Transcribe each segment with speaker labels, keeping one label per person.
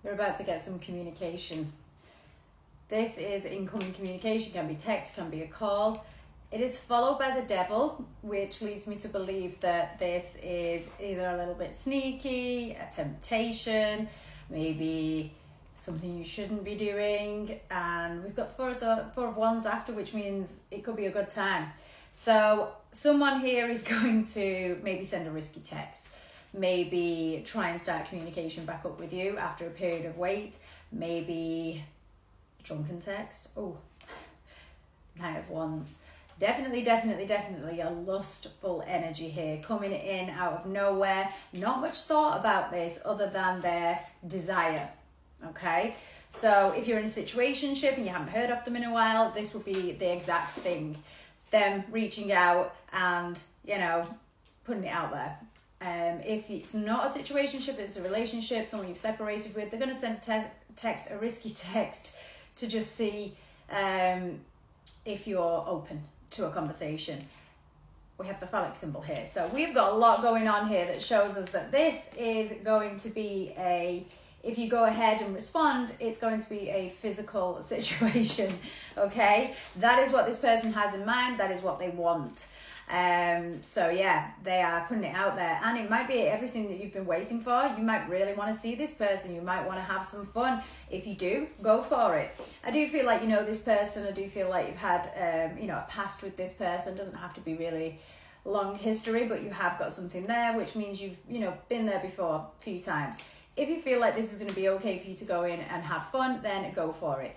Speaker 1: You're about to get some communication. This is incoming communication, can be text, can be a call. It is followed by the devil, which leads me to believe that this is either a little bit sneaky, a temptation, maybe something you shouldn't be doing. And we've got four of wands after, which means it could be a good time. So someone here is going to maybe send a risky text, maybe try and start communication back up with you after a period of wait, maybe drunken text. Oh, Knight of Wands. Definitely a lustful energy here, coming in out of nowhere. Not much thought about this other than their desire, okay? So if you're in a situationship and you haven't heard of them in a while, this would be the exact thing. Them reaching out and, you know, putting it out there. If it's not a situationship, it's a relationship, someone you've separated with, they're going to send a text, a risky text, to just see if you're open to a conversation. We have the phallic symbol here. So we've got a lot going on here that shows us that this is going to be if you go ahead and respond, it's going to be a physical situation, okay? That is what this person has in mind. That is what they want. So yeah, they are putting it out there, and it might be everything that you've been waiting for. You might really want to see this person. You might want to have some fun. If you do, go for it. I do feel like you know this person. I do feel like you've had a past with this person. It doesn't have to be really long history, but you have got something there, which means you've been there before a few times. If you feel like this is going to be okay for you to go in and have fun, then go for it.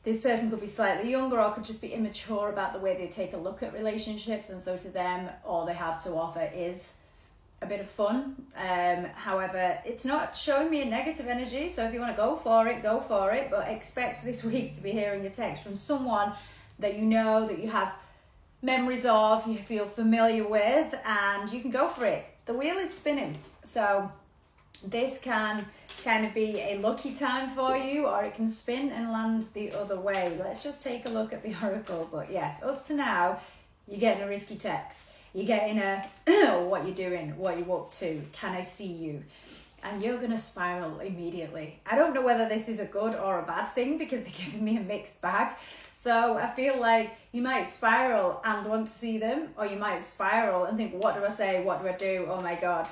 Speaker 1: This person could be slightly younger or could just be immature about the way they take a look at relationships, and so to them, all they have to offer is a bit of fun. However, it's not showing me a negative energy, so if you want to go for it, go for it, but expect this week to be hearing a text from someone that you know, that you have memories of, you feel familiar with, and you can go for it. The wheel is spinning, so this can kind of be a lucky time for you, or it can spin and land the other way. Let's just take a look at the oracle. But yes, up to now, you're getting a risky text. You're getting a, what you're doing, what you're up to, can I see you? And you're going to spiral immediately. I don't know whether this is a good or a bad thing because they're giving me a mixed bag. So I feel like you might spiral and want to see them, or you might spiral and think, what do I say? What do I do? Oh my God.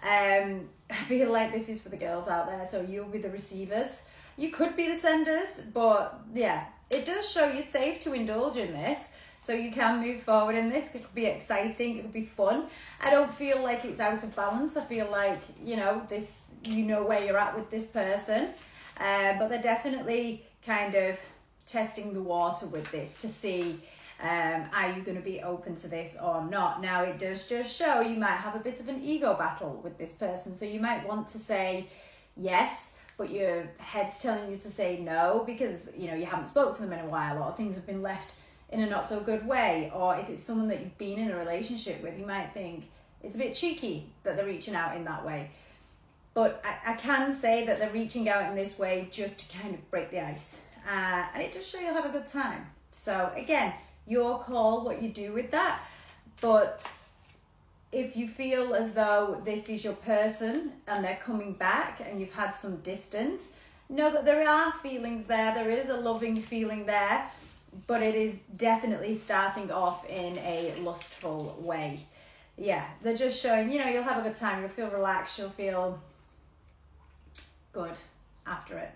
Speaker 1: I feel like this is for the girls out there, so you'll be the receivers. You could be the senders, but yeah, it does show you're safe to indulge in this, so you can move forward in this. It could be exciting, it could be fun. I don't feel like it's out of balance. I feel like, this, where you're at with this person, but they're definitely kind of testing the water with this to see, are you going to be open to this or not? Now, it does just show you might have a bit of an ego battle with this person. So you might want to say yes, but your head's telling you to say no because, you haven't spoken to them in a while, or things have been left in a not so good way. Or if it's someone that you've been in a relationship with, you might think it's a bit cheeky that they're reaching out in that way. But I can say that they're reaching out in this way just to kind of break the ice. And it does show you'll have a good time. So again, your call what you do with that. But if you feel as though this is your person and they're coming back and you've had some distance, know that there are feelings there. There is a loving feeling there, but it is definitely starting off in a lustful way. Yeah, they're just showing, you'll have a good time. You'll feel relaxed. You'll feel good after it.